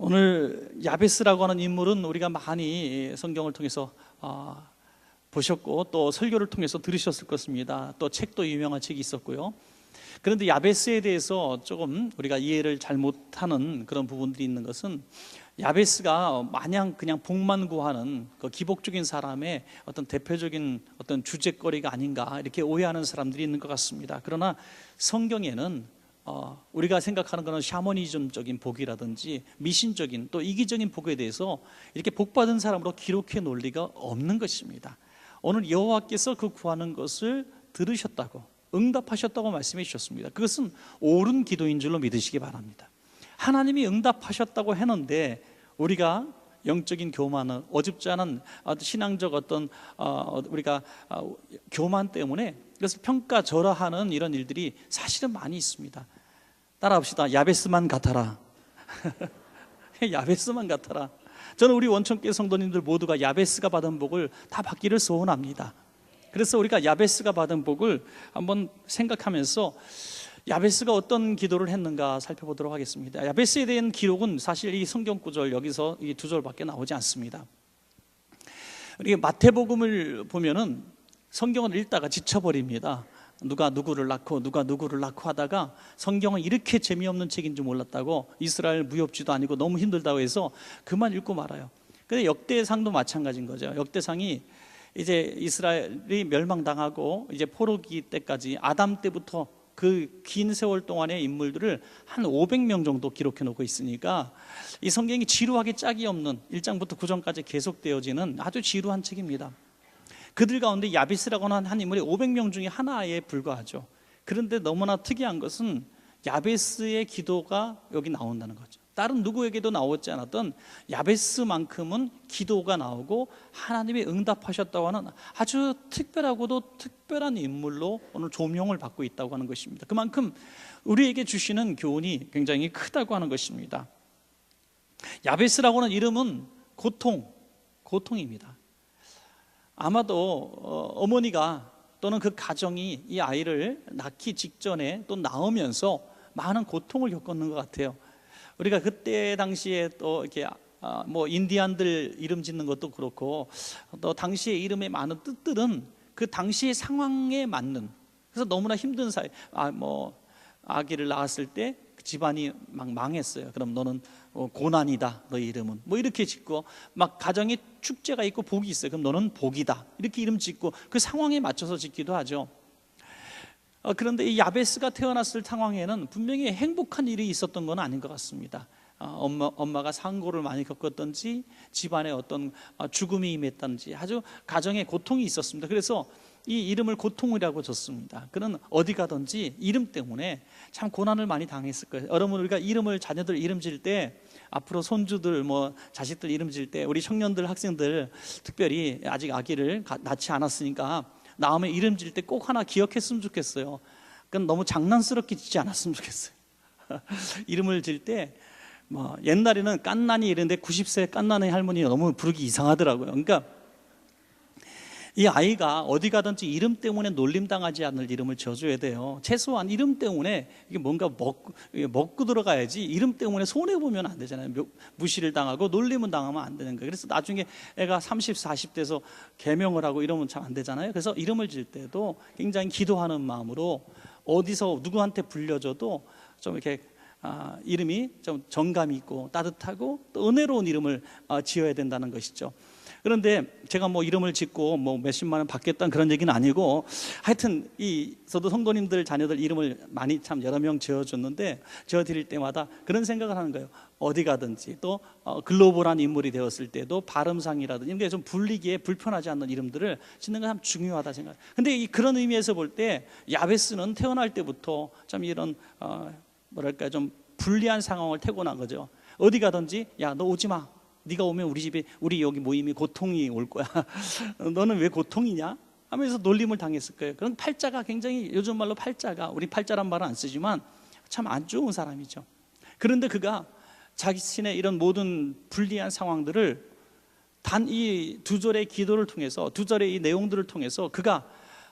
오늘 야베스라고 하는 인물은 우리가 많이 성경을 통해서 보셨고 또 설교를 통해서 들으셨을 것입니다. 또 책도 유명한 책이 있었고요. 그런데 야베스에 대해서 조금 우리가 이해를 잘못하는 그런 부분들이 있는 것은, 야베스가 마냥 그냥 복만 구하는 그 기복적인 사람의 어떤 대표적인 어떤 주제거리가 아닌가 이렇게 오해하는 사람들이 있는 것 같습니다. 그러나 성경에는 우리가 생각하는 것은 샤머니즘적인 복이라든지 미신적인 또 이기적인 복에 대해서 이렇게 복받은 사람으로 기록해 놓을 리가 없는 것입니다. 오늘 여호와께서 그 구하는 것을 들으셨다고, 응답하셨다고 말씀해 주셨습니다. 그것은 옳은 기도인 줄로 믿으시기 바랍니다. 하나님이 응답하셨다고 했는데 우리가 영적인 교만은, 어줍지 않은 신앙적 어떤 우리가 교만 때문에 그것을 평가절하하는 이런 일들이 사실은 많이 있습니다. 따라합시다. 야베스만 같아라. 야베스만 같아라. 저는 우리 원천교회 성도님들 모두가 야베스가 받은 복을 다 받기를 소원합니다. 그래서 우리가 야베스가 받은 복을 한번 생각하면서 야베스가 어떤 기도를 했는가 살펴보도록 하겠습니다. 야베스에 대한 기록은 사실 이 성경 구절 여기서 이 두 절밖에 나오지 않습니다. 우리 마태복음을 보면은 성경을 읽다가 지쳐버립니다. 누가 누구를 낳고 누가 누구를 낳고 하다가 성경은 이렇게 재미없는 책인 줄 몰랐다고, 이스라엘 무협지도 아니고 너무 힘들다고 해서 그만 읽고 말아요. 근데 역대상도 마찬가지인 거죠. 역대상이 이제 이스라엘이 멸망당하고 이제 포로기 때까지, 아담 때부터 그 긴 세월 동안의 인물들을 한 500명 정도 기록해 놓고 있으니까 이 성경이 지루하게 짝이 없는 1장부터 9장까지 계속되어지는 아주 지루한 책입니다. 그들 가운데 야베스라고 하는 한 인물이 500명 중에 하나에 불과하죠. 그런데 너무나 특이한 것은 야베스의 기도가 여기 나온다는 거죠. 다른 누구에게도 나오지 않았던 야베스만큼은 기도가 나오고 하나님이 응답하셨다고 하는 아주 특별하고도 특별한 인물로 오늘 조명을 받고 있다고 하는 것입니다. 그만큼 우리에게 주시는 교훈이 굉장히 크다고 하는 것입니다. 야베스라고 하는 이름은 고통입니다. 아마도 어머니가 또는 그 가정이 이 아이를 낳기 직전에 또 낳으면서 많은 고통을 겪었는 것 같아요. 우리가 그때 당시에 또 이렇게 뭐 인디안들 이름 짓는 것도 그렇고 또 당시의 이름의 많은 뜻들은 그 당시의 상황에 맞는, 그래서 너무나 힘든 사이, 뭐 아기를 낳았을 때 그 집안이 막 망했어요. 그럼 너는 고난이다, 너의 이름은, 뭐 이렇게 짓고, 막 가정에 축제가 있고 복이 있어요. 그럼 너는 복이다, 이렇게 이름 짓고 그 상황에 맞춰서 짓기도 하죠. 그런데 이 야베스가 태어났을 상황에는 분명히 행복한 일이 있었던 건 아닌 것 같습니다. 엄마가 상고를 많이 겪었던지 집안에 어떤 죽음이 임했던지 아주 가정에 고통이 있었습니다. 그래서 이 이름을 고통이라고 줬습니다. 그는 어디 가든지 이름 때문에 참 고난을 많이 당했을 거예요. 여러분, 우리가 이름을, 자녀들 이름 지을 때, 앞으로 손주들 뭐 자식들 이름 지을 때, 우리 청년들, 학생들 특별히 아직 아기를 낳지 않았으니까 낳으면 이름 지을 때 꼭 하나 기억했으면 좋겠어요. 그건 너무 장난스럽게 짓지 않았으면 좋겠어요. 이름을 지을 때 뭐 옛날에는 깐난이 이랬는데 90세 깐난이 할머니 너무 부르기 이상하더라고요. 그러니까 이 아이가 어디 가든지 이름 때문에 놀림당하지 않을 이름을 지어줘야 돼요. 최소한 이름 때문에 이게 뭔가 먹고 들어가야지, 이름 때문에 손해보면 안 되잖아요. 무시를 당하고 놀림은 당하면 안 되는 거예요. 그래서 나중에 애가 30, 40 돼서 개명을 하고 이러면 참 안 되잖아요. 그래서 이름을 지을 때도 굉장히 기도하는 마음으로, 어디서 누구한테 불려줘도 좀 이렇게 이름이 좀 정감이 있고 따뜻하고 또 은혜로운 이름을 지어야 된다는 것이죠. 그런데 제가 뭐 이름을 짓고 뭐 몇십만 원 받겠다는 그런 얘기는 아니고, 하여튼 저도 성도님들 자녀들 이름을 많이 참 여러 명 지어줬는데, 지어드릴 때마다 그런 생각을 하는 거예요. 어디 가든지 또 글로벌한 인물이 되었을 때도 발음상이라든지 이런 게 좀 불리기에 불편하지 않는 이름들을 짓는 건 참 중요하다 생각해요. 근데 그런 의미에서 볼 때 야베스는 태어날 때부터 참 이런 뭐랄까 좀 불리한 상황을 태어난 거죠. 어디 가든지 야, 너 오지 마, 네가 오면 우리 집에, 우리 여기 모임이 고통이 올 거야. 너는 왜 고통이냐 하면서 놀림을 당했을 거예요. 그런 팔자가 굉장히, 요즘 말로 팔자가, 우리 팔자란 말은 안 쓰지만 참 안 좋은 사람이죠. 그런데 그가 자신의 이런 모든 불리한 상황들을 단 이 두 절의 기도를 통해서, 두 절의 이 내용들을 통해서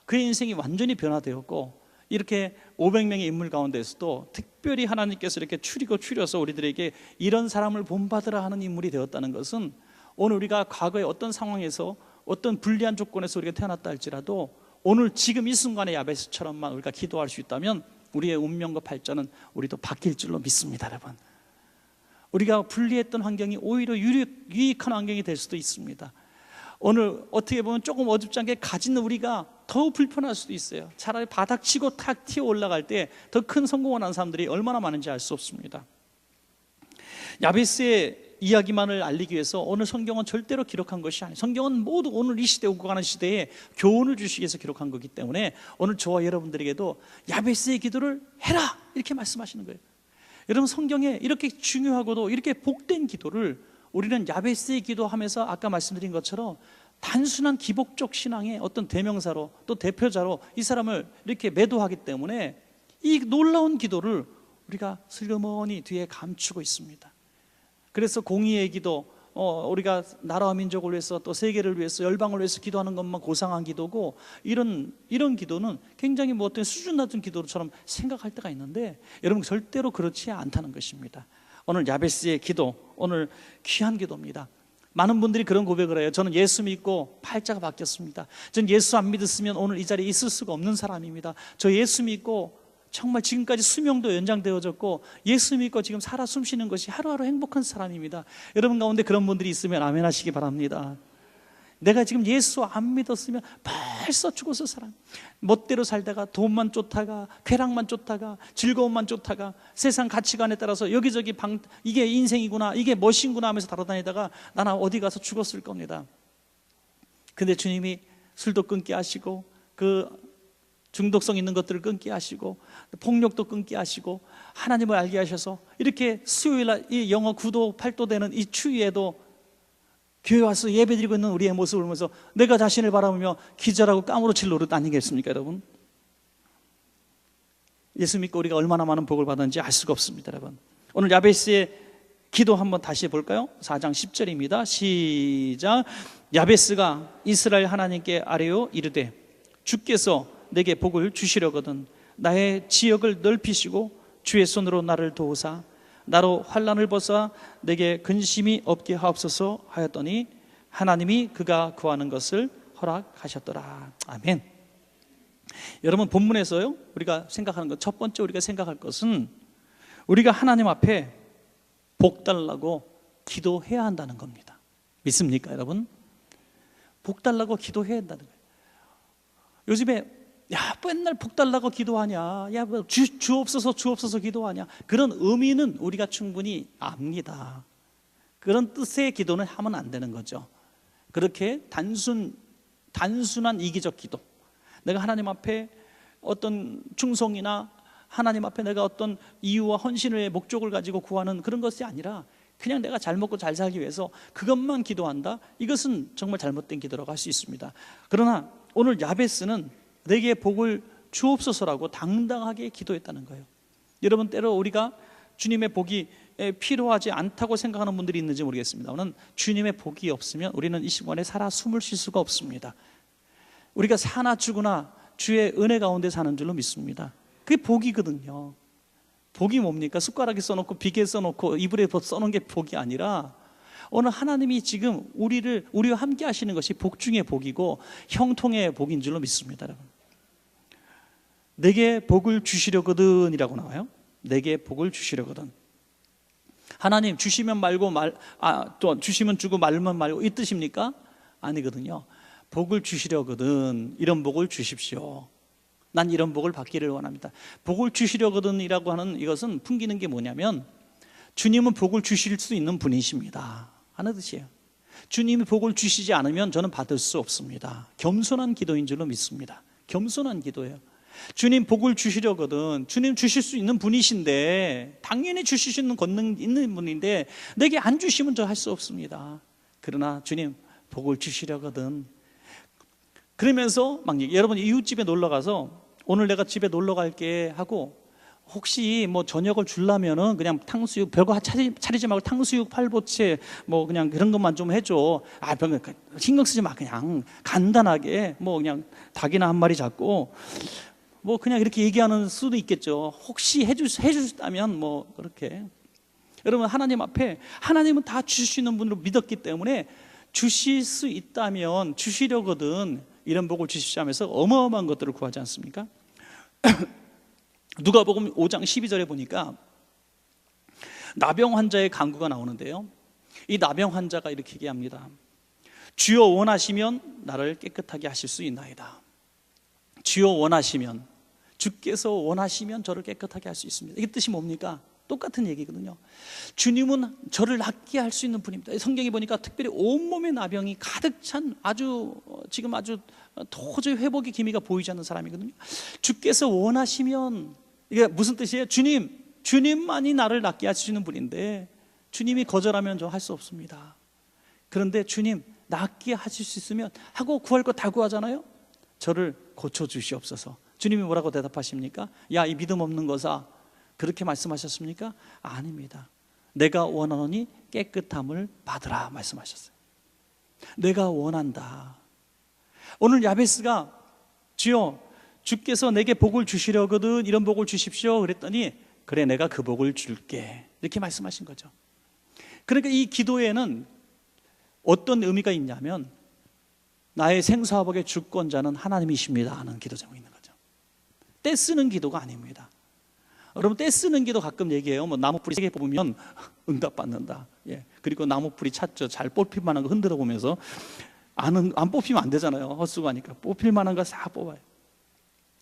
그의 인생이 완전히 변화되었고, 이렇게 500명의 인물 가운데서도 특별히 하나님께서 이렇게 추려서 우리들에게 이런 사람을 본받으라 하는 인물이 되었다는 것은, 오늘 우리가 과거에 어떤 상황에서 어떤 불리한 조건에서 우리가 태어났다 할지라도 오늘 지금 이 순간에 야베스처럼만 우리가 기도할 수 있다면 우리의 운명과 발전은 우리도 바뀔 줄로 믿습니다. 여러분, 우리가 불리했던 환경이 오히려 유익한 환경이 될 수도 있습니다. 오늘 어떻게 보면 조금 어줍지 않게 가진 우리가 더 불편할 수도 있어요. 차라리 바닥치고 탁 튀어 올라갈 때 더 큰 성공을 한 사람들이 얼마나 많은지 알 수 없습니다. 야베스의 이야기만을 알리기 위해서 오늘 성경은 절대로 기록한 것이 아니에요. 성경은 모두 오늘 이 시대에 오고 가는 시대에 교훈을 주시기 위해서 기록한 거기 때문에 오늘 저와 여러분들에게도 야베스의 기도를 해라 이렇게 말씀하시는 거예요. 여러분, 성경에 이렇게 중요하고도 이렇게 복된 기도를 우리는 야베스의 기도하면서 아까 말씀드린 것처럼 단순한 기복적 신앙의 어떤 대명사로 또 대표자로 이 사람을 이렇게 매도하기 때문에 이 놀라운 기도를 우리가 슬그머니 뒤에 감추고 있습니다. 그래서 공의의 기도, 우리가 나라와 민족을 위해서 또 세계를 위해서 열방을 위해서 기도하는 것만 고상한 기도고, 이런 기도는 굉장히 뭐 어떤 수준 낮은 기도처럼 생각할 때가 있는데 여러분, 절대로 그렇지 않다는 것입니다. 오늘 야베스의 기도, 오늘 귀한 기도입니다. 많은 분들이 그런 고백을 해요. 저는 예수 믿고 팔자가 바뀌었습니다. 저는 예수 안 믿었으면 오늘 이 자리에 있을 수가 없는 사람입니다. 저 예수 믿고 정말 지금까지 수명도 연장되어졌고 예수 믿고 지금 살아 숨쉬는 것이 하루하루 행복한 사람입니다. 여러분 가운데 그런 분들이 있으면 아멘 하시기 바랍니다. 내가 지금 예수 안 믿었으면 벌써 죽었을 사람, 멋대로 살다가 돈만 쫓다가 쾌락만 쫓다가 즐거움만 쫓다가 세상 가치관에 따라서 여기저기 이게 인생이구나, 이게 멋인구나 하면서 달아다니다가 나는 어디 가서 죽었을 겁니다. 근데 주님이 술도 끊게 하시고 그 중독성 있는 것들을 끊게 하시고 폭력도 끊게 하시고 하나님을 알게 하셔서 이렇게 수요일날 이 영어 9도 8도 되는 이 추위에도 교회 와서 예배드리고 있는 우리의 모습을 보면서 내가 자신을 바라보며 기절하고 까무러칠 노릇 아니겠습니까? 여러분, 예수 믿고 우리가 얼마나 많은 복을 받았는지 알 수가 없습니다. 여러분, 오늘 야베스의 기도 한번 다시 볼까요? 4장 10절입니다 시작. 야베스가 이스라엘 하나님께 아뢰어 이르되 주께서 내게 복을 주시려거든 나의 지역을 넓히시고 주의 손으로 나를 도우사 나로 환난을 벗어 내게 근심이 없게 하옵소서 하였더니 하나님이 그가 구하는 것을 허락하셨더라. 아멘. 여러분, 본문에서요 우리가 생각하는 것, 첫 번째 우리가 생각할 것은 우리가 하나님 앞에 복 달라고 기도해야 한다는 겁니다. 믿습니까 여러분? 복 달라고 기도해야 한다는 거예요. 요즘에 야, 맨날 복 달라고 기도하냐, 야, 주옵소서 기도하냐, 그런 의미는 우리가 충분히 압니다. 그런 뜻의 기도는 하면 안 되는 거죠. 그렇게 단순한 이기적 기도, 내가 하나님 앞에 어떤 충성이나 하나님 앞에 내가 어떤 이유와 헌신의 목적을 가지고 구하는 그런 것이 아니라 그냥 내가 잘 먹고 잘 살기 위해서 그것만 기도한다, 이것은 정말 잘못된 기도라고 할 수 있습니다. 그러나 오늘 야베스는 내게 복을 주옵소서라고 당당하게 기도했다는 거예요. 여러분, 때로 우리가 주님의 복이 필요하지 않다고 생각하는 분들이 있는지 모르겠습니다. 오늘 주님의 복이 없으면 우리는 이 시간에 살아 숨을 쉴 수가 없습니다. 우리가 사나 죽으나 주의 은혜 가운데 사는 줄로 믿습니다. 그게 복이거든요. 복이 뭡니까? 숟가락에 써놓고 비계에 써놓고 이불에 써놓은 게 복이 아니라 오늘 하나님이 지금 우리와 함께 하시는 것이 복 중의 복이고 형통의 복인 줄로 믿습니다. 여러분, 내게 복을 주시려거든 이라고 나와요. 내게 복을 주시려거든. 하나님 주시면 말고 또 주시면 주고 말면 말고 이 뜻입니까? 아니거든요. 복을 주시려거든, 이런 복을 주십시오. 난 이런 복을 받기를 원합니다. 복을 주시려거든 이라고 하는 이것은 풍기는 게 뭐냐면 주님은 복을 주실 수 있는 분이십니다 하는 뜻이에요. 주님이 복을 주시지 않으면 저는 받을 수 없습니다. 겸손한 기도인 줄로 믿습니다. 겸손한 기도예요. 주님 복을 주시려거든, 주님 주실 수 있는 분이신데, 당연히 주실 수 있는 권능 있는 분인데 내게 안 주시면 저 할 수 없습니다. 그러나 주님 복을 주시려거든. 그러면서 막 여러분 이웃집에 놀러 가서 오늘 내가 집에 놀러 갈게 하고 혹시 뭐 저녁을 주려면은 그냥 탕수육 별거 차리지 말고 탕수육 팔보채 뭐 그냥 그런 것만 좀 해줘. 신경 쓰지 마. 그냥 간단하게 뭐 그냥 닭이나 한 마리 잡고 뭐 그냥 이렇게 얘기하는 수도 있겠죠. 혹시 해주셨다면 뭐 그렇게. 여러분, 하나님 앞에 하나님은 다 주실 수 있는 분으로 믿었기 때문에 주실 수 있다면 주시려거든 이런 복을 주십시오 하면서 어마어마한 것들을 구하지 않습니까? 누가복음 5장 12절에 보니까 나병 환자의 간구가 나오는데요, 이 나병 환자가 이렇게 얘기합니다. 주여 원하시면 나를 깨끗하게 하실 수 있나이다. 주여 원하시면, 주께서 원하시면 저를 깨끗하게 할 수 있습니다. 이게 뜻이 뭡니까? 똑같은 얘기거든요. 주님은 저를 낫게 할 수 있는 분입니다. 성경에 보니까 특별히 온몸에 나병이 가득 찬 지금 아주 도저히 회복의 기미가 보이지 않는 사람이거든요. 주께서 원하시면, 이게 무슨 뜻이에요? 주님만이 나를 낫게 하시는 분인데 주님이 거절하면 저 할 수 없습니다. 그런데 주님 낫게 하실 수 있으면 하고 구할 거 다 구하잖아요. 저를 고쳐주시옵소서. 주님이 뭐라고 대답하십니까? 야, 이 믿음 없는 거사, 그렇게 말씀하셨습니까? 아닙니다. 내가 원하노니 깨끗함을 받으라 말씀하셨어요. 내가 원한다. 오늘 야베스가 주여 주께서 내게 복을 주시려거든 이런 복을 주십시오 그랬더니 그래 내가 그 복을 줄게 이렇게 말씀하신 거죠. 그러니까 이 기도에는 어떤 의미가 있냐면 나의 생사화복의 주권자는 하나님이십니다 하는 기도 제목이 있는 거죠. 떼쓰는 기도가 아닙니다. 여러분, 떼쓰는 기도 가끔 얘기해요. 뭐 나무 뿌리 3개 뽑으면 응답받는다. 예. 그리고 나무 뿌리 찾죠. 잘 뽑힐 만한 거 흔들어 보면서 안 뽑히면 안 되잖아요. 헛수고하니까 뽑힐 만한 거 싹 뽑아요.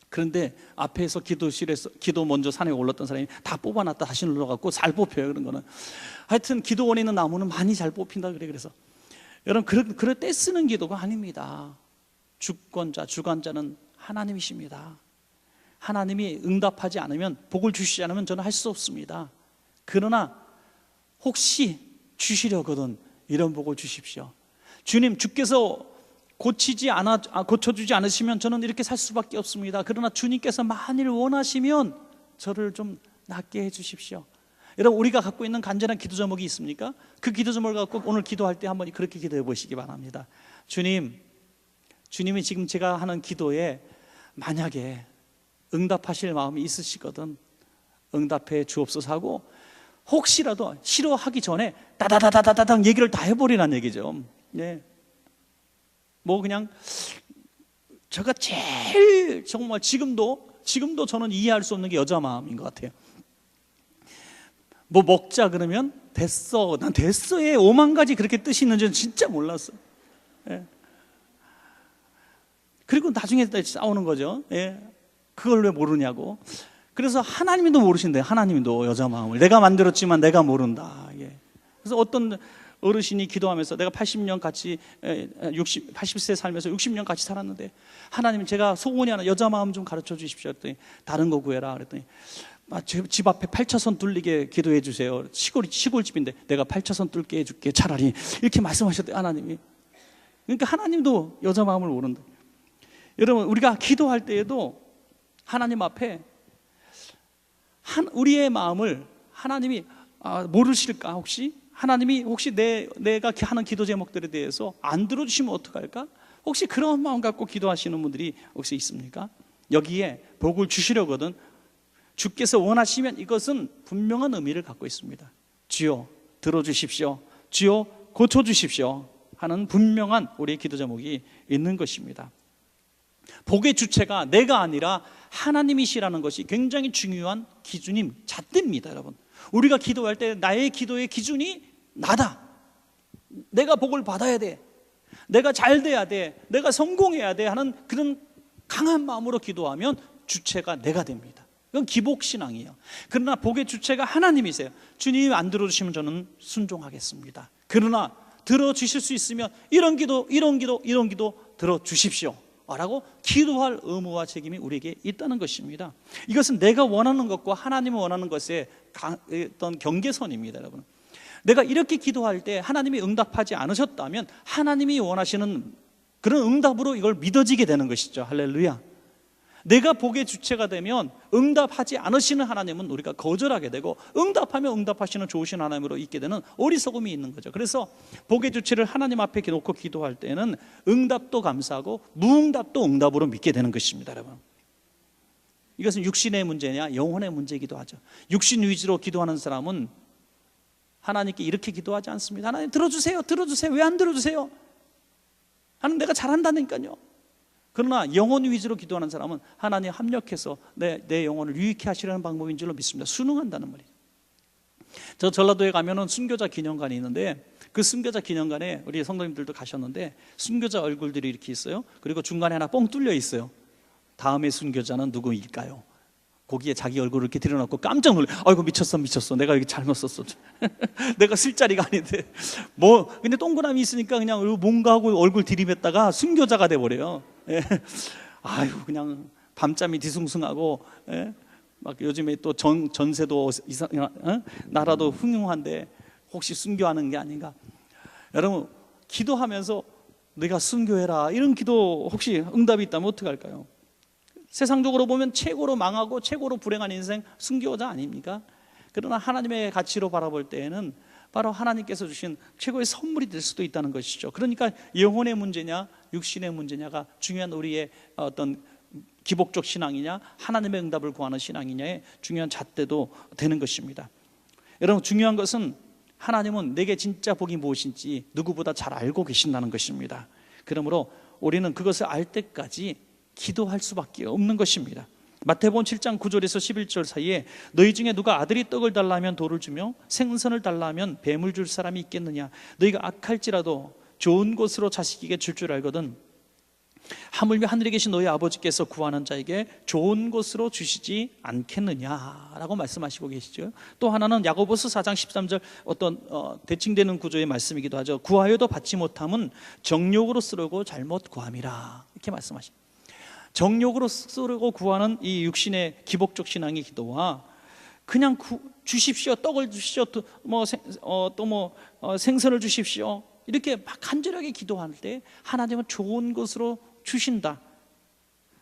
그런데 앞에서 기도실에서 기도 먼저 산에 올랐던 사람이 다 뽑아놨다 다시 눌러갖고 잘 뽑혀요. 그런 거는 하여튼 기도원에 있는 나무는 많이 잘 뽑힌다 그래. 그래서 여러분, 그럴 때 쓰는 기도가 아닙니다. 주권자, 주관자는 하나님이십니다. 하나님이 응답하지 않으면, 복을 주시지 않으면 저는 할 수 없습니다. 그러나 혹시 주시려거든 이런 복을 주십시오. 주님, 주께서 고쳐주지 않으시면 저는 이렇게 살 수밖에 없습니다. 그러나 주님께서 만일 원하시면 저를 좀 낫게 해주십시오. 여러분, 우리가 갖고 있는 간절한 기도 제목이 있습니까? 그 기도 제목을 갖고 오늘 기도할 때 한번 그렇게 기도해 보시기 바랍니다. 주님이 지금 제가 하는 기도에 만약에 응답하실 마음이 있으시거든 응답해 주옵소서 하고, 혹시라도 싫어하기 전에 다다다다다당 얘기를 다 해버리라는 얘기죠. 네. 뭐 그냥 제가 제일 정말 지금도 저는 이해할 수 없는 게 여자 마음인 것 같아요. 뭐 먹자 그러면 됐어, 난 됐어에 5만 가지 그렇게 뜻이 있는지는 진짜 몰랐어. 예. 그리고 나중에 싸우는 거죠. 예. 그걸 왜 모르냐고. 그래서 하나님도 모르신대요. 하나님도 여자 마음을 내가 만들었지만 내가 모른다. 예. 그래서 어떤 어르신이 기도하면서 내가 80년 같이 80세 살면서 60년 같이 살았는데 하나님, 제가 소원이 하나 여자 마음 좀 가르쳐 주십시오 그랬더니 다른 거 구해라 그랬더니 집 앞에 8차선 뚫리게 기도해 주세요. 시골집인데 내가 8차선 뚫게 해줄게 차라리, 이렇게 말씀하셨대요 하나님이. 그러니까 하나님도 여자 마음을 모른다. 여러분, 우리가 기도할 때에도 하나님 앞에 우리의 마음을 하나님이 모르실까? 하나님이 혹시 내가 하는 기도 제목들에 대해서 안 들어주시면 어떡할까? 혹시 그런 마음 갖고 기도하시는 분들이 혹시 있습니까? 여기에 복을 주시려거든 주께서 원하시면 이것은 분명한 의미를 갖고 있습니다. 주여 들어주십시오, 주여 고쳐주십시오 하는 분명한 우리의 기도 제목이 있는 것입니다. 복의 주체가 내가 아니라 하나님이시라는 것이 굉장히 중요한 기준임 잣대입니다. 여러분, 우리가 기도할 때 나의 기도의 기준이 나다. 내가 복을 받아야 돼, 내가 잘 돼야 돼, 내가 성공해야 돼 하는 그런 강한 마음으로 기도하면 주체가 내가 됩니다. 이건 기복신앙이에요. 그러나 복의 주체가 하나님이세요. 주님이 안 들어주시면 저는 순종하겠습니다. 그러나 들어주실 수 있으면 이런 기도 들어주십시오 라고 기도할 의무와 책임이 우리에게 있다는 것입니다. 이것은 내가 원하는 것과 하나님이 원하는 것의 어떤 경계선입니다. 여러분, 내가 이렇게 기도할 때 하나님이 응답하지 않으셨다면 하나님이 원하시는 그런 응답으로 이걸 믿어지게 되는 것이죠. 할렐루야. 내가 복의 주체가 되면 응답하지 않으시는 하나님은 우리가 거절하게 되고, 응답하면 응답하시는 좋으신 하나님으로 있게 되는 어리석음이 있는 거죠. 그래서 복의 주체를 하나님 앞에 놓고 기도할 때는 응답도 감사하고 무응답도 응답으로 믿게 되는 것입니다. 여러분, 이것은 육신의 문제냐 영혼의 문제이기도 하죠. 육신 위주로 기도하는 사람은 하나님께 이렇게 기도하지 않습니다. 하나님 들어주세요, 들어주세요. 왜 안 들어주세요? 하나님 내가 잘한다니까요. 그러나 영혼 위주로 기도하는 사람은 하나님 합력해서 내 영혼을 유익해 하시려는 방법인 줄로 믿습니다. 순응한다는 말이에요. 저 전라도에 가면은 순교자 기념관이 있는데 그 순교자 기념관에 우리 성도님들도 가셨는데 순교자 얼굴들이 이렇게 있어요. 그리고 중간에 하나 뻥 뚫려 있어요. 다음의 순교자는 누구일까요? 거기에 자기 얼굴을 이렇게 들여놓고 깜짝 놀래. 아이고 미쳤어. 내가 여기 잘못 썼어. 내가 쓸 자리가 아닌데. 근데 동그라미 있으니까 그냥 뭔가 하고 얼굴 들이댔다가 순교자가 돼버려요. 예. 아유 그냥 밤잠이 뒤숭숭하고. 예. 막 요즘에 또 전세도 나라도 흉흉한데 혹시 순교하는 게 아닌가? 여러분 기도하면서 내가 순교해라 이런 기도 혹시 응답이 있다면 어떻게 할까요? 세상적으로 보면 최고로 망하고 최고로 불행한 인생 순교자 아닙니까? 그러나 하나님의 가치로 바라볼 때에는 바로 하나님께서 주신 최고의 선물이 될 수도 있다는 것이죠. 그러니까 영혼의 문제냐 육신의 문제냐가 중요한 우리의 어떤 기복적 신앙이냐 하나님의 응답을 구하는 신앙이냐의 중요한 잣대도 되는 것입니다. 여러분 중요한 것은 하나님은 내게 진짜 복이 무엇인지 누구보다 잘 알고 계신다는 것입니다. 그러므로 우리는 그것을 알 때까지 기도할 수밖에 없는 것입니다. 마태복음 7장 9절에서 11절 사이에 너희 중에 누가 아들이 떡을 달라 하면 돌을 주며 생선을 달라 하면 뱀을 줄 사람이 있겠느냐. 너희가 악할지라도 좋은 곳으로 자식에게 줄 알거든 하물며 하늘에 계신 너희 아버지께서 구하는 자에게 좋은 곳으로 주시지 않겠느냐라고 말씀하시고 계시죠. 또 하나는 야고보서 4장 13절 어떤 대칭되는 구조의 말씀이기도 하죠. 구하여도 받지 못함은 정욕으로 쓰려고 잘못 구함이라 이렇게 말씀하십니다. 정욕으로 쓰려고 구하는 이 육신의 기복적 신앙의 기도와 그냥 주십시오, 떡을 주십시오, 생선을 주십시오 이렇게 막 간절하게 기도할 때 하나님은 좋은 곳으로 주신다.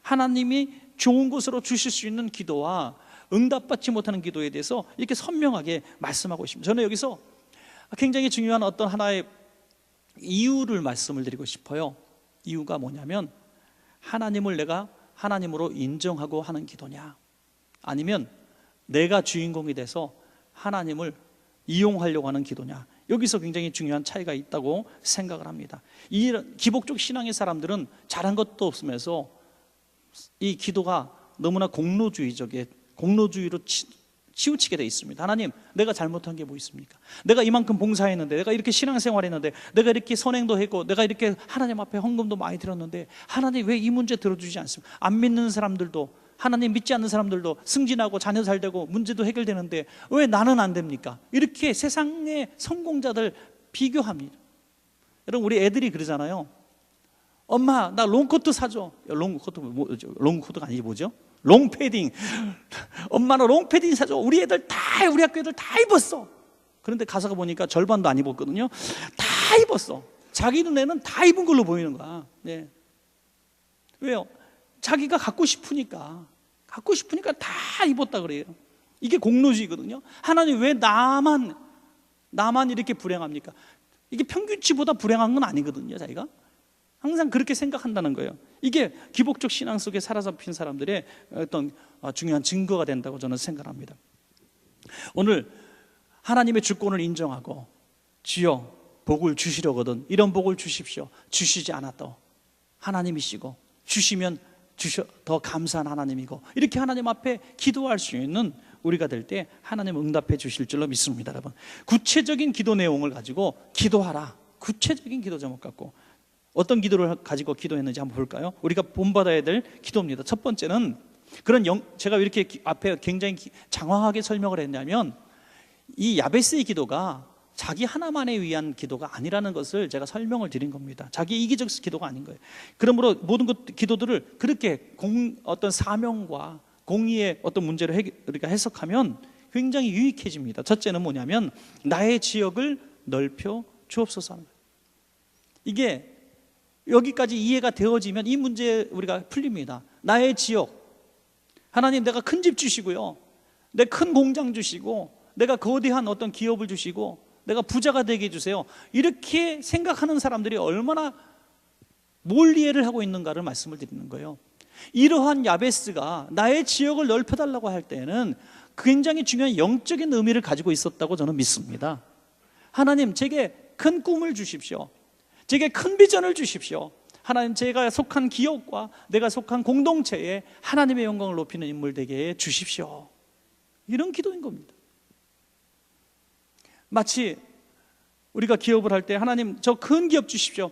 하나님이 좋은 곳으로 주실 수 있는 기도와 응답받지 못하는 기도에 대해서 이렇게 선명하게 말씀하고 있습니다. 저는 여기서 굉장히 중요한 어떤 하나의 이유를 말씀을 드리고 싶어요. 이유가 뭐냐면 하나님을 내가 하나님으로 인정하고 하는 기도냐 아니면 내가 주인공이 돼서 하나님을 이용하려고 하는 기도냐, 여기서 굉장히 중요한 차이가 있다고 생각을 합니다. 이 기복적 신앙의 사람들은 잘한 것도 없으면서 이 기도가 너무나 공로주의로 치우치게 돼 있습니다. 하나님, 내가 잘못한 게 뭐 있습니까? 내가 이만큼 봉사했는데, 내가 이렇게 신앙생활했는데, 내가 이렇게 선행도 했고, 내가 이렇게 하나님 앞에 헌금도 많이 드렸는데 하나님 왜 이 문제 들어주지 않습니까? 안 믿는 사람들도, 하나님 믿지 않는 사람들도 승진하고 자녀 잘 되고 문제도 해결되는데 왜 나는 안 됩니까? 이렇게 세상의 성공자들 비교합니다. 여러분, 우리 애들이 그러잖아요. 엄마, 나 롱코트 사줘. 롱코트가 아니지 뭐죠? 롱패딩. 엄마는 롱패딩 사줘. 우리 학교 애들 다 입었어. 그런데 가서 보니까 절반도 안 입었거든요. 다 입었어. 자기 눈에는 다 입은 걸로 보이는 거야. 네. 왜요? 자기가 갖고 싶으니까 다 입었다 그래요. 이게 공로주의거든요. 하나님, 왜 나만 이렇게 불행합니까? 이게 평균치보다 불행한 건 아니거든요. 자기가 항상 그렇게 생각한다는 거예요. 이게 기복적 신앙 속에 사로잡힌 사람들의 어떤 중요한 증거가 된다고 저는 생각합니다. 오늘 하나님의 주권을 인정하고 주여 복을 주시려거든 이런 복을 주십시오. 주시지 않았다 하나님이시고, 주시면 더 감사한 하나님이고, 이렇게 하나님 앞에 기도할 수 있는 우리가 될 때 하나님 응답해 주실 줄로 믿습니다. 여러분, 구체적인 기도 내용을 가지고 기도하라. 구체적인 기도 제목 갖고 어떤 기도를 가지고 기도했는지 한번 볼까요? 우리가 본받아야 될 기도입니다. 첫 번째는 제가 이렇게 앞에 굉장히 장황하게 설명을 했냐면, 이 야베스의 기도가 자기 하나만에 위한 기도가 아니라는 것을 제가 설명을 드린 겁니다. 자기 이기적 기도가 아닌 거예요. 그러므로 모든 기도들을 그렇게 어떤 사명과 공의의 어떤 문제를 우리가 해석하면 굉장히 유익해집니다. 첫째는 뭐냐면 나의 지역을 넓혀 주옵소서 하는 거예요. 이게 여기까지 이해가 되어지면 이 문제 우리가 풀립니다. 나의 지역, 하나님, 내가 큰 집 주시고요, 내 큰 공장 주시고, 내가 거대한 어떤 기업을 주시고, 내가 부자가 되게 해주세요. 이렇게 생각하는 사람들이 얼마나 뭘 이해를 하고 있는가를 말씀을 드리는 거예요. 이러한 야베스가 나의 지역을 넓혀달라고 할 때는 굉장히 중요한 영적인 의미를 가지고 있었다고 저는 믿습니다. 하나님, 제게 큰 꿈을 주십시오. 제게 큰 비전을 주십시오. 하나님, 제가 속한 기업과 내가 속한 공동체에 하나님의 영광을 높이는 인물 되게 해 주십시오. 이런 기도인 겁니다. 마치 우리가 기업을 할 때 하나님, 저 큰 기업 주십시오.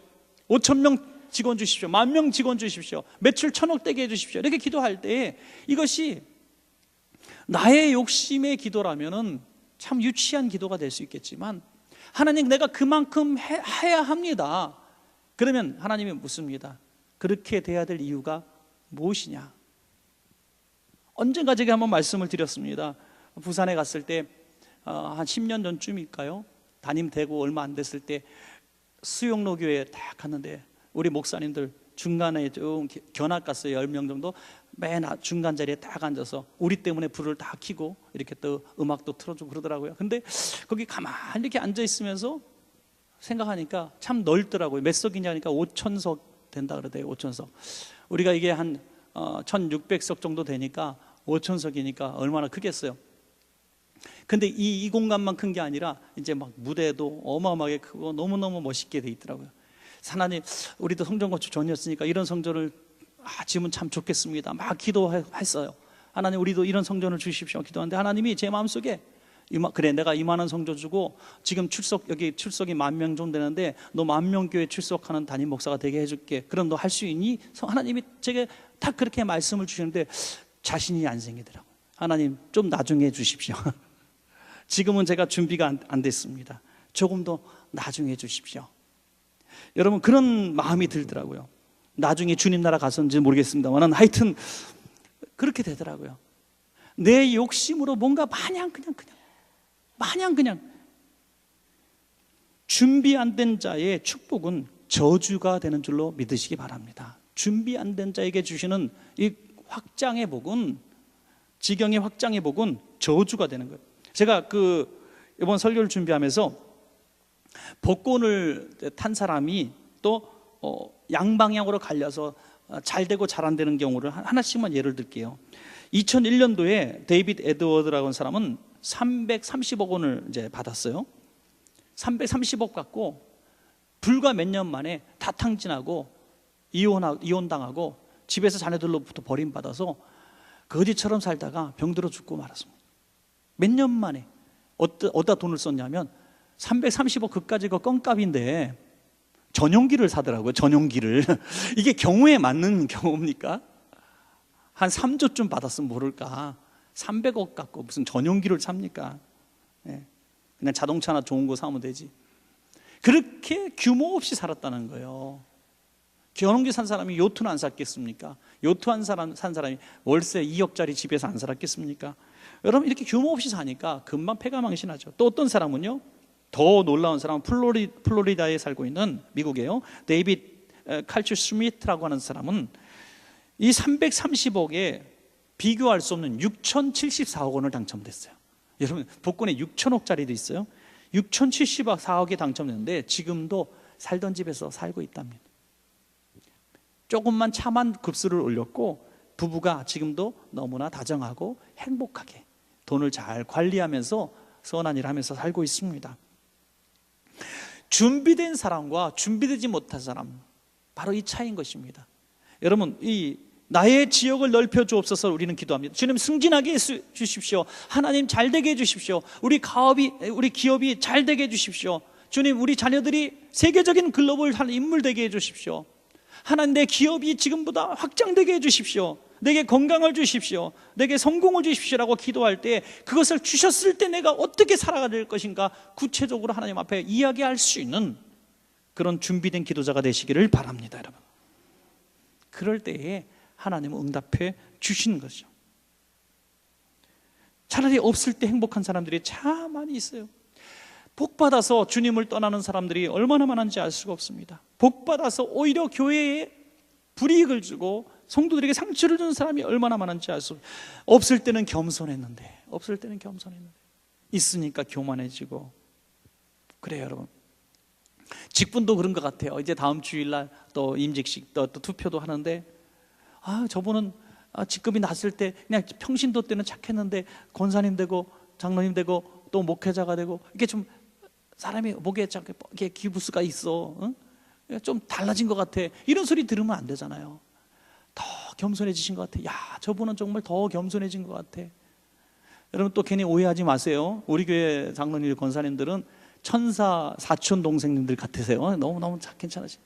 5,000명 직원 주십시오. 10,000명 직원 주십시오. 매출 1,000억 되게 해주십시오. 이렇게 기도할 때 이것이 나의 욕심의 기도라면 참 유치한 기도가 될 수 있겠지만, 하나님, 내가 그만큼 해야 합니다. 그러면 하나님이 묻습니다. 그렇게 돼야 될 이유가 무엇이냐? 언젠가 제가 한번 말씀을 드렸습니다. 부산에 갔을 때 한 10년 전쯤일까요? 담임 되고 얼마 안 됐을 때 수용로 교회에 딱 갔는데 우리 목사님들 중간에 좀 견학 갔어요. 10명 정도 맨 중간 자리에 딱 앉아서 우리 때문에 불을 다 켜고 이렇게 또 음악도 틀어주고 그러더라고요. 근데 거기 가만히 이렇게 앉아 있으면서 생각하니까 참 넓더라고요. 몇 석이냐니까 5,000석 된다 그러대요. 5,000석. 우리가 이게 한 1,600석 정도 되니까 5,000석이니까 얼마나 크겠어요. 근데 이 공간만 큰 게 아니라 이제 막 무대도 어마어마하게 크고 너무너무 멋있게 돼 있더라고요. 하나님, 우리도 성전 건축 전이었으니까 이런 성전을 지으면 참 좋겠습니다. 막 기도했어요. 하나님, 우리도 이런 성전을 주십시오. 기도하는데 하나님이 제 마음속에 그래, 내가 이만한 성전 주고 지금 여기 출석이 10,000명 정도 되는데 너 10,000명 교회 출석하는 담임 목사가 되게 해줄게. 그럼 너 할 수 있니? 하나님이 제게 딱 그렇게 말씀을 주시는데 자신이 안 생기더라고요. 하나님, 좀 나중에 해 주십시오. 지금은 제가 준비가 안 됐습니다. 조금 더 나중에 해 주십시오. 여러분, 그런 마음이 들더라고요. 나중에 주님 나라 갔었는지 모르겠습니다만 하여튼 그렇게 되더라고요. 내 욕심으로 뭔가 마냥 그냥 준비 안 된 자의 축복은 저주가 되는 줄로 믿으시기 바랍니다. 준비 안 된 자에게 주시는 이 확장의 복은, 지경의 확장의 복은 저주가 되는 거예요. 제가 이번 설교를 준비하면서 복권을 탄 사람이 또 양방향으로 갈려서 잘 되고 잘 안 되는 경우를 하나씩만 예를 들게요. 2001년도에 데이빗 에드워드라고 하는 사람은 330억 원을 이제 받았어요. 330억 갖고 불과 몇 년 만에 다 탕진하고 이혼당하고 집에서 자녀들로부터 버림받아서 거지처럼 살다가 병들어 죽고 말았습니다. 몇 년 만에 어디다 돈을 썼냐면 330억 그까지가 껌값인데 전용기를 사더라고요. 전용기를. 이게 경우에 맞는 경우입니까? 한 3조쯤 받았으면 모를까. 300억 갖고 무슨 전용기를 삽니까? 그냥 자동차나 좋은 거 사면 되지. 그렇게 규모 없이 살았다는 거예요. 전용기 산 사람이 요트는 안 샀겠습니까? 요트 산 사람이 월세 2억짜리 집에서 안 살았겠습니까? 여러분, 이렇게 규모 없이 사니까 금방 패가망신하죠. 또 어떤 사람은요, 더 놀라운 사람은 플로리다에 살고 있는 미국이에요. 데이빗 칼츠 스미트라고 하는 사람은 이 330억에 비교할 수 없는 6,074억 원을 당첨됐어요. 여러분, 복권에 6천억짜리도 있어요. 6,074억에 당첨됐는데 지금도 살던 집에서 살고 있답니다. 조금만 차만 급수를 올렸고 부부가 지금도 너무나 다정하고 행복하게 돈을 잘 관리하면서 선한 일을 하면서 살고 있습니다. 준비된 사람과 준비되지 못한 사람, 바로 이 차이인 것입니다. 여러분, 나의 지역을 넓혀 주옵소서 우리는 기도합니다. 주님, 승진하게 해 주십시오. 하나님, 잘 되게 해 주십시오. 우리 기업이 잘 되게 해 주십시오. 주님, 우리 자녀들이 세계적인 글로벌 인물 되게 해 주십시오. 하나님, 내 기업이 지금보다 확장되게 해 주십시오. 내게 건강을 주십시오. 내게 성공을 주십시오라고 기도할 때 그것을 주셨을 때 내가 어떻게 살아가야 될 것인가 구체적으로 하나님 앞에 이야기할 수 있는 그런 준비된 기도자가 되시기를 바랍니다. 여러분, 그럴 때에 하나님은 응답해 주시는 거죠. 차라리 없을 때 행복한 사람들이 참 많이 있어요. 복받아서 주님을 떠나는 사람들이 얼마나 많은지 알 수가 없습니다. 복받아서 오히려 교회에 불이익을 주고 성도들에게 상처를 주는 사람이 얼마나 많은지 알 수 없을 때는 겸손했는데 있으니까 교만해지고 그래요. 여러분, 직분도 그런 것 같아요. 이제 다음 주일날 또 임직식 또 투표도 하는데 저분은 직급이 낮을 때 그냥 평신도 때는 착했는데 권사님 되고 장로님 되고 또 목회자가 되고 이게 좀 사람이 목에 이렇게 기부스가 있어. 응? 좀 달라진 것 같아. 이런 소리 들으면 안 되잖아요. 더 겸손해지신 것 같아. 야, 저분은 정말 더 겸손해진 것 같아. 여러분 또 괜히 오해하지 마세요. 우리 교회 장로님, 권사님들은 천사 사촌 동생님들 같으세요. 너무너무 괜찮으시.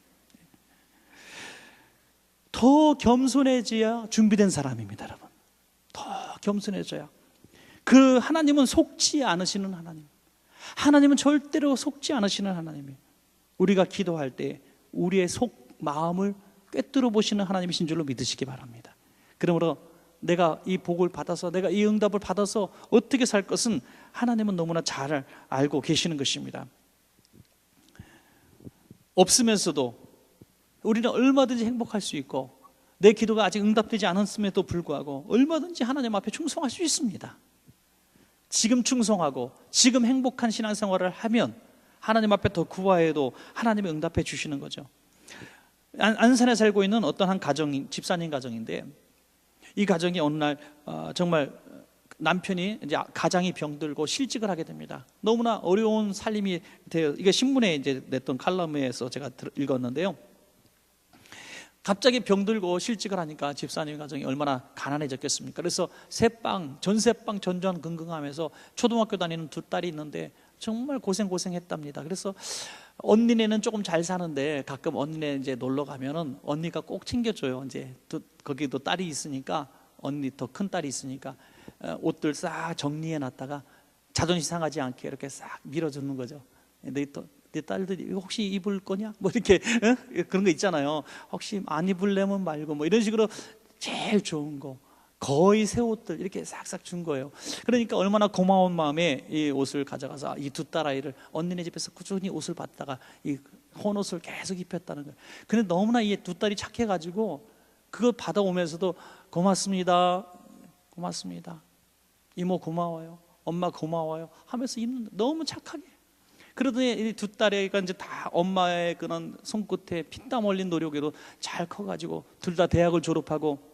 더 겸손해져야 준비된 사람입니다, 여러분. 더 겸손해져야. 그 하나님은 속지 않으시는 하나님. 하나님은 절대로 속지 않으시는 하나님이에요. 우리가 기도할 때 우리의 마음을 꿰뚫어 보시는 하나님이신 줄로 믿으시기 바랍니다. 그러므로 내가 이 복을 받아서, 내가 이 응답을 받아서 어떻게 살 것은 하나님은 너무나 잘 알고 계시는 것입니다. 없으면서도 우리는 얼마든지 행복할 수 있고, 내 기도가 아직 응답되지 않았음에도 불구하고 얼마든지 하나님 앞에 충성할 수 있습니다. 지금 충성하고 지금 행복한 신앙생활을 하면 하나님 앞에 더 구하해도 하나님이 응답해 주시는 거죠. 안산에 살고 있는 어떤 한 가정, 집사님 가정인데, 이 가정이 어느 날 정말 남편이 이제 가장이 병들고 실직을 하게 됩니다. 너무나 어려운 살림이 돼요. 이게 신문에 이제 냈던 칼럼에서 제가 읽었는데요. 갑자기 병들고 실직을 하니까 집사님 가정이 얼마나 가난해졌겠습니까? 그래서 전세방 전전긍긍하면서 초등학교 다니는 두 딸이 있는데 정말 고생했답니다. 그래서 언니네는 조금 잘 사는데 가끔 언니네 이제 놀러 가면은 언니가 꼭 챙겨줘요. 이제 거기도 딸이 있으니까, 언니 더 큰 딸이 있으니까 옷들 싹 정리해 놨다가 자존심 상하지 않게 이렇게 싹 밀어주는 거죠. 내 딸들이 혹시 입을 거냐? 뭐 이렇게 그런 거 있잖아요. 혹시 안 입을래면 말고 뭐 이런 식으로 제일 좋은 거, 거의 새 옷들 이렇게 싹싹 준 거예요. 그러니까 얼마나 고마운 마음에 이 옷을 가져가서 이 두 딸아이를 언니네 집에서 꾸준히 옷을 받다가 이 헌옷을 계속 입혔다는 거예요. 근데 너무나 이 두 딸이 착해가지고 그거 받아오면서도 고맙습니다, 이모 고마워요, 엄마 고마워요 하면서 입는, 너무 착하게. 그러더니 이 두 딸애가 이제 다 엄마의 그런 손끝에 피땀 흘린 노력으로 잘 커가지고 둘 다 대학을 졸업하고,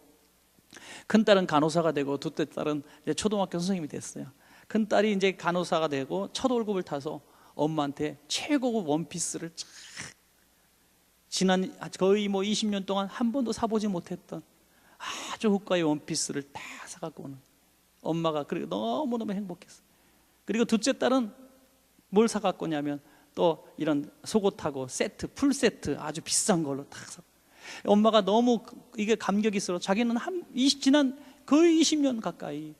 큰 딸은 간호사가 되고 둘째 딸은 이제 초등학교 선생님이 됐어요. 큰 딸이 이제 간호사가 되고 첫 월급을 타서 엄마한테 최고급 원피스를 지난 거의 뭐 20년 동안 한 번도 사보지 못했던 아주 고가의 원피스를 다 사갖고 오는 엄마가, 그리고 너무너무 행복했어요. 그리고 둘째 딸은 뭘 사갖고 오냐면 또 이런 속옷하고 세트, 풀 세트 아주 비싼 걸로 딱 사. 엄마가 너무 이게 감격이 있어. 자기는 지난 거의 20년 가까이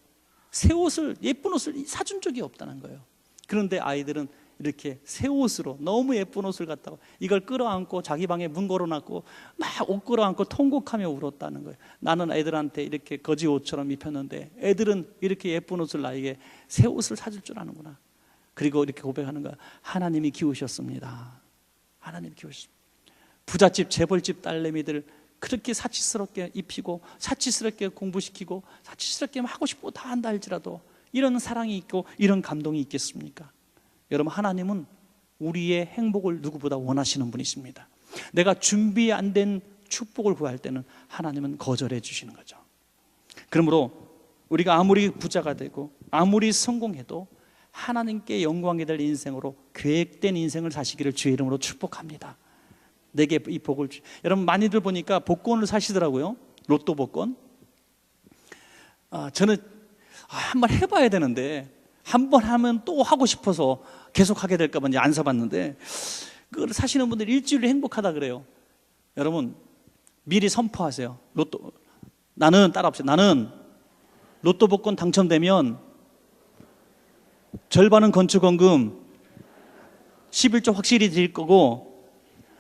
새 옷을, 예쁜 옷을 사준 적이 없다는 거예요. 그런데 아이들은 이렇게 새 옷으로 너무 예쁜 옷을 갖다가 이걸 끌어안고 자기 방에 문 걸어놨고 막 옷 끌어안고 통곡하며 울었다는 거예요. 나는 애들한테 이렇게 거지 옷처럼 입혔는데 애들은 이렇게 예쁜 옷을 나에게 새 옷을 사줄 줄 아는구나. 그리고 이렇게 고백하는 거야. 하나님이 키우셨습니다. 하나님이 키우셨습니다. 부잣집 재벌집 딸내미들 그렇게 사치스럽게 입히고 사치스럽게 공부시키고 사치스럽게 하고 싶고 다 한다 할지라도 이런 사랑이 있고 이런 감동이 있겠습니까? 여러분, 하나님은 우리의 행복을 누구보다 원하시는 분이십니다. 내가 준비 안 된 축복을 구할 때는 하나님은 거절해 주시는 거죠. 그러므로 우리가 아무리 부자가 되고 아무리 성공해도 하나님께 영광이 될 인생으로 계획된 인생을 사시기를 주의 이름으로 축복합니다. 내게 이 복을 여러분, 많이들 보니까 복권을 사시더라고요. 로또 복권. 저는 한번 해봐야 되는데 한 번 하면 또 하고 싶어서 계속 하게 될까 봐 이제 안 사봤는데, 그걸 사시는 분들 일주일에 행복하다 그래요. 여러분, 미리 선포하세요. 나는 따라합시다. 나는 로또 복권 당첨되면 절반은 건축원금 11조 확실히 드릴 거고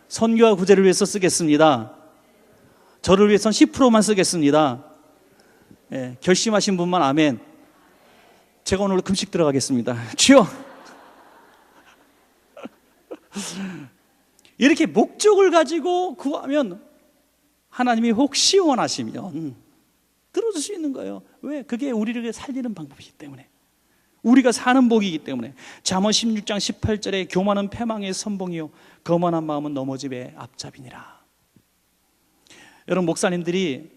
선교와 구제를 위해서 쓰겠습니다. 저를 위해서는 10%만 쓰겠습니다. 결심하신 분만 아멘. 제가 오늘 금식 들어가겠습니다. 주여. 이렇게 목적을 가지고 구하면 하나님이 혹시 원하시면 들어줄 수 있는 거예요. 왜? 그게 우리를 살리는 방법이기 때문에, 우리가 사는 복이기 때문에. 잠언 16장 18절에 교만은 패망의 선봉이요 거만한 마음은 넘어짐의 앞잡이니라. 여러분, 목사님들이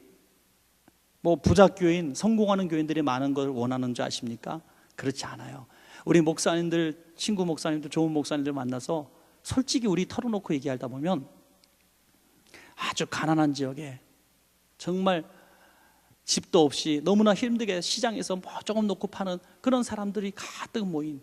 뭐 부자 교인, 성공하는 교인들이 많은 걸 원하는 줄 아십니까? 그렇지 않아요. 우리 목사님들, 친구 목사님들, 좋은 목사님들 만나서 솔직히 우리 털어놓고 얘기하다 보면 아주 가난한 지역에 정말 집도 없이 너무나 힘들게 시장에서 뭐 조금 놓고 파는 그런 사람들이 가득 모인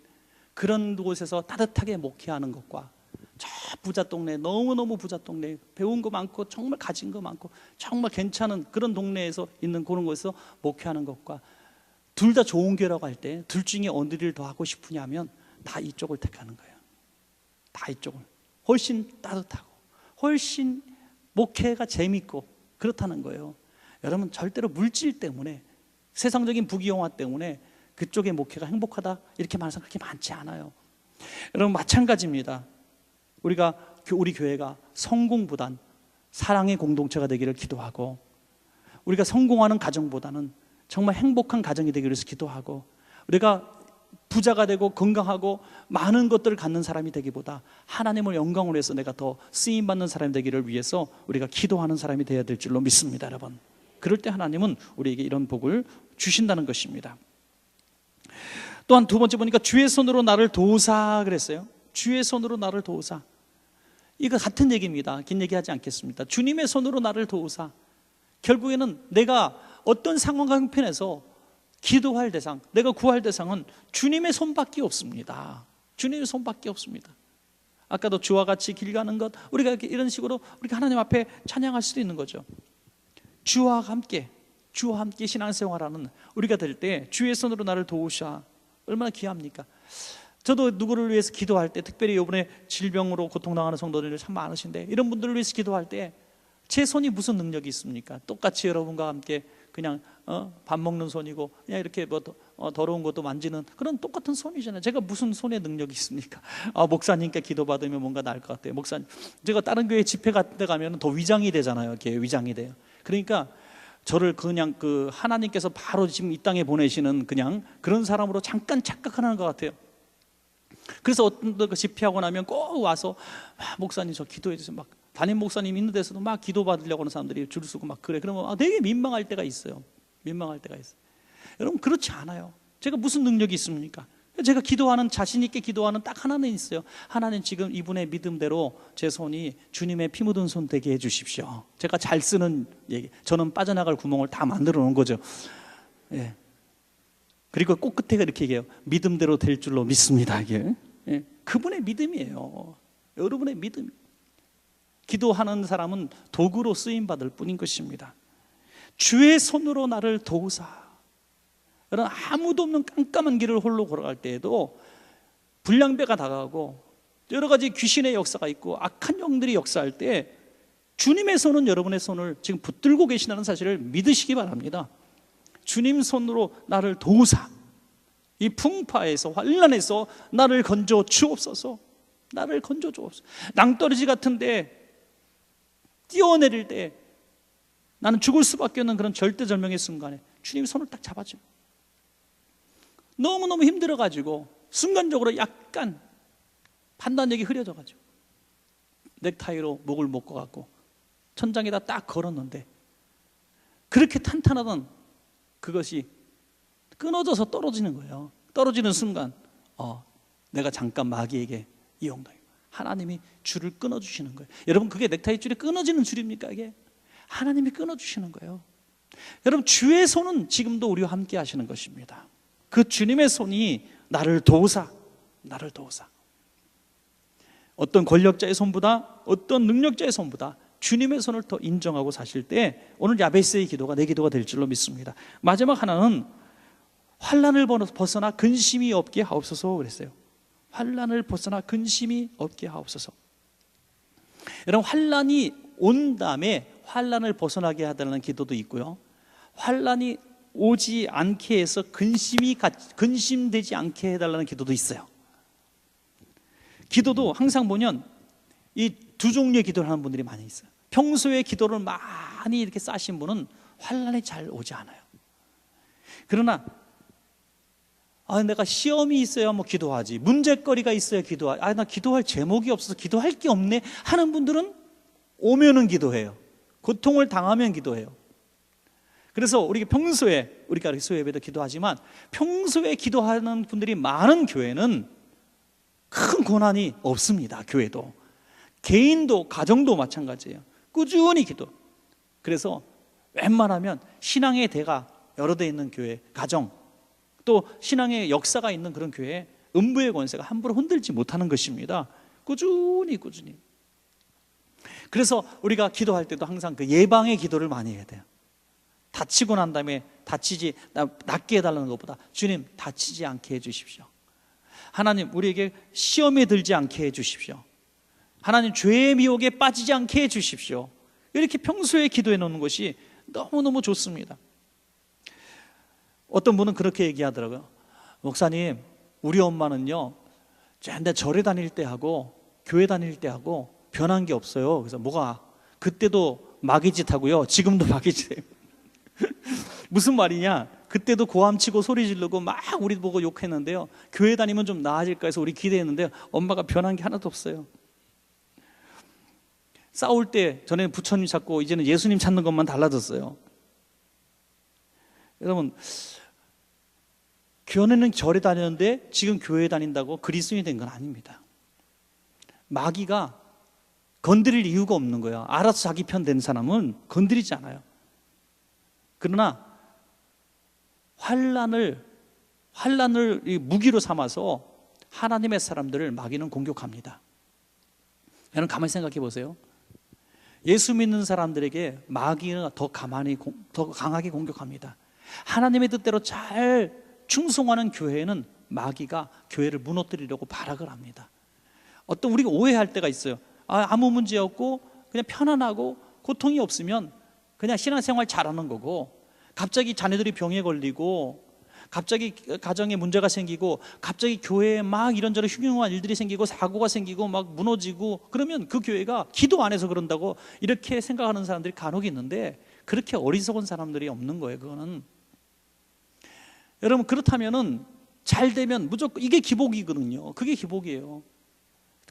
그런 곳에서 따뜻하게 목회하는 것과 저 부자 동네, 너무너무 부자 동네, 배운 거 많고 정말 가진 거 많고 정말 괜찮은 그런 동네에서 있는 그런 곳에서 목회하는 것과 둘 다 좋은 교회라고 할 때 둘 중에 어디를 더 하고 싶으냐면 다 이쪽을 택하는 거예요. 다 이쪽을. 훨씬 따뜻하고 훨씬 목회가 재밌고 그렇다는 거예요. 여러분, 절대로 물질 때문에, 세상적인 부귀영화 때문에 그쪽의 목회가 행복하다 이렇게 말하는 사람 그렇게 많지 않아요. 여러분, 마찬가지입니다. 우리 교회가 성공보단 사랑의 공동체가 되기를 기도하고, 우리가 성공하는 가정보다는 정말 행복한 가정이 되기를 위해서 기도하고, 우리가 부자가 되고 건강하고 많은 것들을 갖는 사람이 되기보다 하나님을 영광으로 해서 내가 더 쓰임받는 사람이 되기를 위해서 우리가 기도하는 사람이 되어야 될 줄로 믿습니다. 여러분, 그럴 때 하나님은 우리에게 이런 복을 주신다는 것입니다. 또한 두 번째 보니까 주의 손으로 나를 도우사 그랬어요. 주의 손으로 나를 도우사. 이거 같은 얘기입니다. 긴 얘기하지 않겠습니다. 주님의 손으로 나를 도우사. 결국에는 내가 어떤 상황과 형편에서 기도할 대상, 내가 구할 대상은 주님의 손밖에 없습니다. 주님의 손밖에 없습니다. 아까도 주와 같이 길 가는 것, 우리가 이런 식으로 우리가 하나님 앞에 찬양할 수도 있는 거죠. 주와 함께 신앙생활하는 우리가 될 때 주의 손으로 나를 도우사. 얼마나 귀합니까? 저도 누구를 위해서 기도할 때, 특별히 이번에 질병으로 고통당하는 성도들이 참 많으신데, 이런 분들을 위해서 기도할 때 제 손이 무슨 능력이 있습니까? 똑같이 여러분과 함께 그냥 밥 먹는 손이고, 그냥 이렇게 뭐 더러운 것도 만지는 그런 똑같은 손이잖아요. 제가 무슨 손에 능력이 있습니까? 목사님께 기도받으면 뭔가 나을 것 같아요. 목사님, 제가 다른 교회 집회 같은 데 가면 더 위장이 되잖아요. 이렇게 위장이 돼요. 그러니까 저를 그냥 하나님께서 바로 지금 이 땅에 보내시는 그냥 그런 사람으로 잠깐 착각하는 것 같아요. 그래서 어떤 그 집회하고 나면 꼭 와서 목사님 저 기도해 주세요. 막 담임 목사님 있는 데서도 막 기도 받으려고 하는 사람들이 줄 서고 막 그래. 그러면 되게 민망할 때가 있어요. 민망할 때가 있어요. 여러분, 그렇지 않아요. 제가 무슨 능력이 있습니까? 제가 기도하는, 자신 있게 기도하는 딱 하나는 있어요. 하나님, 지금 이분의 믿음대로 제 손이 주님의 피 묻은 손 되게 해주십시오. 제가 잘 쓰는 얘기, 저는 빠져나갈 구멍을 다 만들어 놓은 거죠. 예. 그리고 꼭 끝에가 이렇게 얘기해요. 믿음대로 될 줄로 믿습니다. 이게 그분의 믿음이에요. 여러분의 믿음. 기도하는 사람은 도구로 쓰임받을 뿐인 것입니다. 주의 손으로 나를 도우사. 여러분, 아무도 없는 깜깜한 길을 홀로 걸어갈 때에도 불량배가 다가가고 여러 가지 귀신의 역사가 있고 악한 영들이 역사할 때 주님의 손은 여러분의 손을 지금 붙들고 계시다는 사실을 믿으시기 바랍니다. 주님 손으로 나를 도우사. 이 풍파에서, 환난에서 나를 건져 주옵소서. 나를 건져 주옵소서. 낭떠러지 같은데 뛰어내릴 때 나는 죽을 수밖에 없는 그런 절대절명의 순간에 주님이 손을 딱 잡아줘. 너무너무 힘들어가지고 순간적으로 약간 판단력이 흐려져가지고 넥타이로 목을 묶어갖고 천장에다 딱 걸었는데, 그렇게 탄탄하던 그것이 끊어져서 떨어지는 거예요. 떨어지는 순간 내가 잠깐 마귀에게 이용당해요. 하나님이 줄을 끊어주시는 거예요. 여러분, 그게 넥타이 줄이 끊어지는 줄입니까? 이게 하나님이 끊어주시는 거예요. 여러분, 주의 손은 지금도 우리와 함께 하시는 것입니다. 그 주님의 손이 나를 도우사. 어떤 권력자의 손보다, 어떤 능력자의 손보다 주님의 손을 더 인정하고 사실 때 오늘 야베스의 기도가 내 기도가 될 줄로 믿습니다. 마지막 하나는 환난을 벗어나 근심이 없게 하옵소서 그랬어요. 환난을 벗어나 근심이 없게 하옵소서. 여러분, 환난이 온 다음에 환난을 벗어나게 하달라는 기도도 있고요, 환난이 오지 않게 해서 근심되지 않게 해달라는 기도도 있어요. 기도도 항상 보면 이 두 종류의 기도를 하는 분들이 많이 있어요. 평소에 기도를 많이 이렇게 쌓으신 분은 환난이 잘 오지 않아요. 그러나 내가 시험이 있어야 뭐 기도하지, 문제거리가 있어야 기도하지, 나 기도할 제목이 없어서 기도할 게 없네 하는 분들은 오면은 기도해요. 고통을 당하면 기도해요. 그래서 우리가 평소에 우리가 수요 예배도 기도하지만 평소에 기도하는 분들이 많은 교회는 큰 고난이 없습니다. 교회도 개인도 가정도 마찬가지예요. 꾸준히 기도. 그래서 웬만하면 신앙의 대가 여러 대 있는 교회, 가정, 또 신앙의 역사가 있는 그런 교회에 음부의 권세가 함부로 흔들지 못하는 것입니다. 꾸준히. 그래서 우리가 기도할 때도 항상 그 예방의 기도를 많이 해야 돼요. 다치고 난 다음에 낫게 해달라는 것보다 주님 다치지 않게 해주십시오. 하나님 우리에게 시험에 들지 않게 해주십시오. 하나님 죄의 미혹에 빠지지 않게 해주십시오. 이렇게 평소에 기도해 놓는 것이 너무너무 좋습니다. 어떤 분은 그렇게 얘기하더라고요. 목사님, 우리 엄마는요 근데 절에 다닐 때 하고 교회 다닐 때 하고 변한 게 없어요. 그래서 뭐가? 그때도 마귀짓 하고요, 지금도 마귀짓해요. 무슨 말이냐? 그때도 고함치고 소리 지르고 막 우리 보고 욕했는데요, 교회 다니면 좀 나아질까 해서 우리 기대했는데요, 엄마가 변한 게 하나도 없어요. 싸울 때 전에는 부처님 찾고 이제는 예수님 찾는 것만 달라졌어요. 여러분, 교회는 절에 다녔는데 지금 교회에 다닌다고 그리스도인이 된 건 아닙니다. 마귀가 건드릴 이유가 없는 거예요. 알아서 자기 편 된 사람은 건드리지 않아요. 그러나 환란을 무기로 삼아서 하나님의 사람들을 마귀는 공격합니다. 여러분 가만히 생각해 보세요. 예수 믿는 사람들에게 마귀는 더 강하게 공격합니다. 하나님의 뜻대로 잘 충성하는 교회에는 마귀가 교회를 무너뜨리려고 발악을 합니다. 어떤 우리가 오해할 때가 있어요. 아무 문제 없고 그냥 편안하고 고통이 없으면 그냥 신앙생활 잘하는 거고, 갑자기 자녀들이 병에 걸리고 갑자기 가정에 문제가 생기고 갑자기 교회에 막 이런저런 흉흉한 일들이 생기고 사고가 생기고 막 무너지고 그러면 그 교회가 기도 안 해서 그런다고 이렇게 생각하는 사람들이 간혹 있는데, 그렇게 어리석은 사람들이 없는 거예요. 그거는 여러분, 그렇다면은 잘 되면 무조건 이게 기복이거든요. 그게 기복이에요.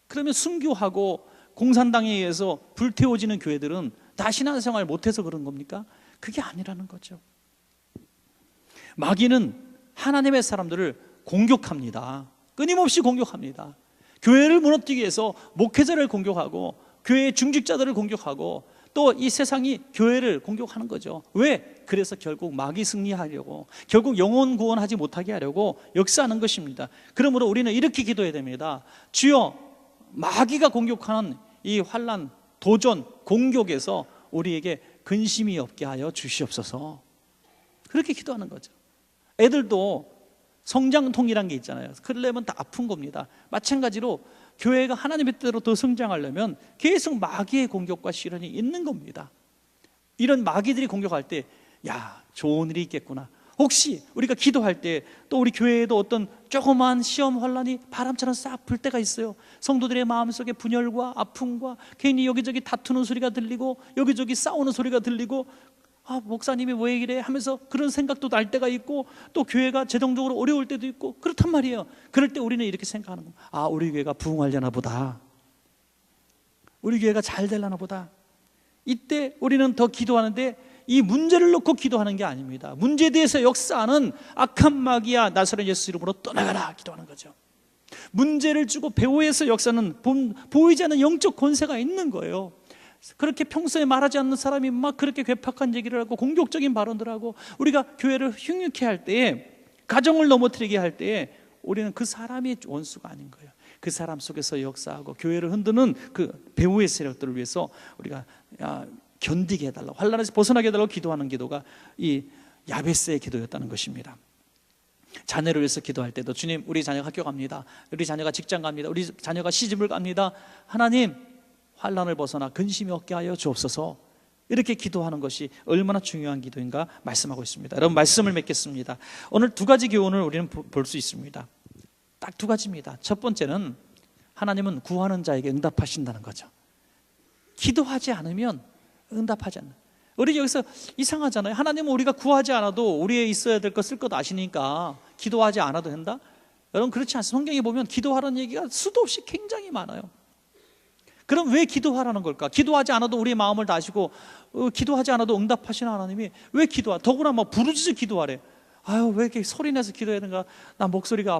그러면 순교하고 공산당에 의해서 불태워지는 교회들은 다 신앙생활 못해서 그런 겁니까? 그게 아니라는 거죠. 마귀는 하나님의 사람들을 공격합니다. 끊임없이 공격합니다. 교회를 무너뜨리기 위해서 목회자를 공격하고 교회의 중직자들을 공격하고 또 이 세상이 교회를 공격하는 거죠. 왜? 그래서 결국 마귀 승리하려고, 결국 영혼 구원하지 못하게 하려고 역사하는 것입니다. 그러므로 우리는 이렇게 기도해야 됩니다. 주여, 마귀가 공격하는 이 환난, 도전, 공격에서 우리에게 근심이 없게 하여 주시옵소서. 그렇게 기도하는 거죠. 애들도 성장통이란 게 있잖아요. 그러려면 다 아픈 겁니다. 마찬가지로 교회가 하나님의 뜻대로 더 성장하려면 계속 마귀의 공격과 시련이 있는 겁니다. 이런 마귀들이 공격할 때, 야, 좋은 일이 있겠구나. 혹시 우리가 기도할 때 또 우리 교회에도 어떤 조그만 시험 환란이 바람처럼 싹 불 때가 있어요. 성도들의 마음속에 분열과 아픔과 괜히 여기저기 다투는 소리가 들리고 여기저기 싸우는 소리가 들리고, 목사님이 왜 이래 하면서 그런 생각도 날 때가 있고, 또 교회가 재정적으로 어려울 때도 있고 그렇단 말이에요. 그럴 때 우리는 이렇게 생각하는 거예요. 우리 교회가 부흥하려나 보다, 우리 교회가 잘 되려나 보다. 이때 우리는 더 기도하는데 이 문제를 놓고 기도하는 게 아닙니다. 문제에 대해서 역사하는 악한 마귀야, 나사렛 예수 이름으로 떠나가라 기도하는 거죠. 문제를 주고 배후에서 역사는 보이지 않는 영적 권세가 있는 거예요. 그렇게 평소에 말하지 않는 사람이 막 그렇게 괴팍한 얘기를 하고 공격적인 발언들을 하고, 우리가 교회를 흉흉케 할 때에, 가정을 넘어뜨리게 할 때에 우리는 그 사람이 원수가 아닌 거예요. 그 사람 속에서 역사하고 교회를 흔드는 그 배후의 세력들을 위해서 우리가 견디게 해달라고, 환난에서 벗어나게 해달라고 기도하는 기도가 이 야베스의 기도였다는 것입니다. 자녀를 위해서 기도할 때도, 주님, 우리 자녀가 학교 갑니다, 우리 자녀가 직장 갑니다, 우리 자녀가 시집을 갑니다, 하나님 환난을 벗어나 근심이 없게 하여 주옵소서. 이렇게 기도하는 것이 얼마나 중요한 기도인가 말씀하고 있습니다. 여러분, 말씀을 맺겠습니다. 오늘 두 가지 교훈을 우리는 볼 수 있습니다. 딱 두 가지입니다. 첫 번째는 하나님은 구하는 자에게 응답하신다는 거죠. 기도하지 않으면 응답하지 않는. 우리 여기서 이상하잖아요. 하나님은 우리가 구하지 않아도 우리에 있어야 될 것 쓸 것 아시니까 기도하지 않아도 된다? 여러분, 그렇지 않습니다. 성경에 보면 기도하라는 얘기가 수도 없이 굉장히 많아요. 그럼 왜 기도하라는 걸까? 기도하지 않아도 우리의 마음을 다 아시고 기도하지 않아도 응답하시는 하나님이 왜 더구나 막 부르짖어 기도하래. 아유, 왜 이렇게 소리내서 기도해야 되는가? 나 목소리가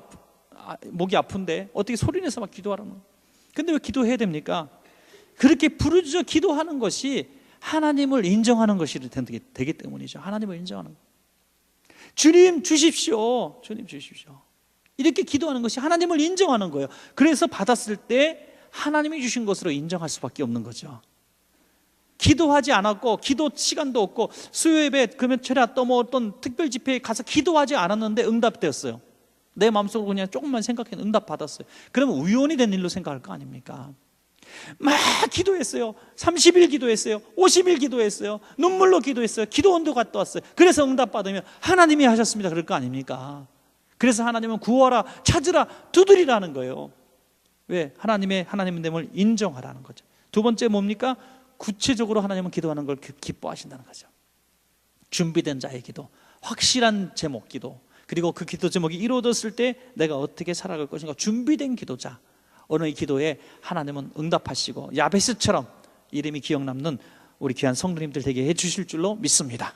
목이 아픈데 어떻게 소리내서 막 기도하라는 거야? 근데 왜 기도해야 됩니까? 그렇게 부르짖어 기도하는 것이 하나님을 인정하는 것이 되기 때문이죠. 하나님을 인정하는 것. 주님 주십시오. 주님 주십시오. 이렇게 기도하는 것이 하나님을 인정하는 거예요. 그래서 받았을 때 하나님이 주신 것으로 인정할 수밖에 없는 거죠. 기도하지 않았고 기도 시간도 없고 수요예배 금요철야 또 뭐 어떤 특별 집회에 가서 기도하지 않았는데 응답되었어요. 내 마음속으로 그냥 조금만 생각했는데 응답 받았어요. 그러면 우연이 된 일로 생각할 거 아닙니까? 막 기도했어요. 30일 기도했어요. 50일 기도했어요. 눈물로 기도했어요. 기도원도 갔다 왔어요. 그래서 응답 받으면 하나님이 하셨습니다 그럴 거 아닙니까? 그래서 하나님은 구하라, 찾으라, 두드리라는 거예요. 왜? 하나님의 됨을 인정하라는 거죠. 두 번째 뭡니까? 구체적으로 하나님은 기도하는 걸 기뻐하신다는 거죠. 준비된 자의 기도, 확실한 제목 기도, 그리고 그 기도 제목이 이루어졌을 때 내가 어떻게 살아갈 것인가 준비된 기도자, 어느 이 기도에 하나님은 응답하시고 야베스처럼 이름이 기억 남는 우리 귀한 성도님들 되게 해주실 줄로 믿습니다.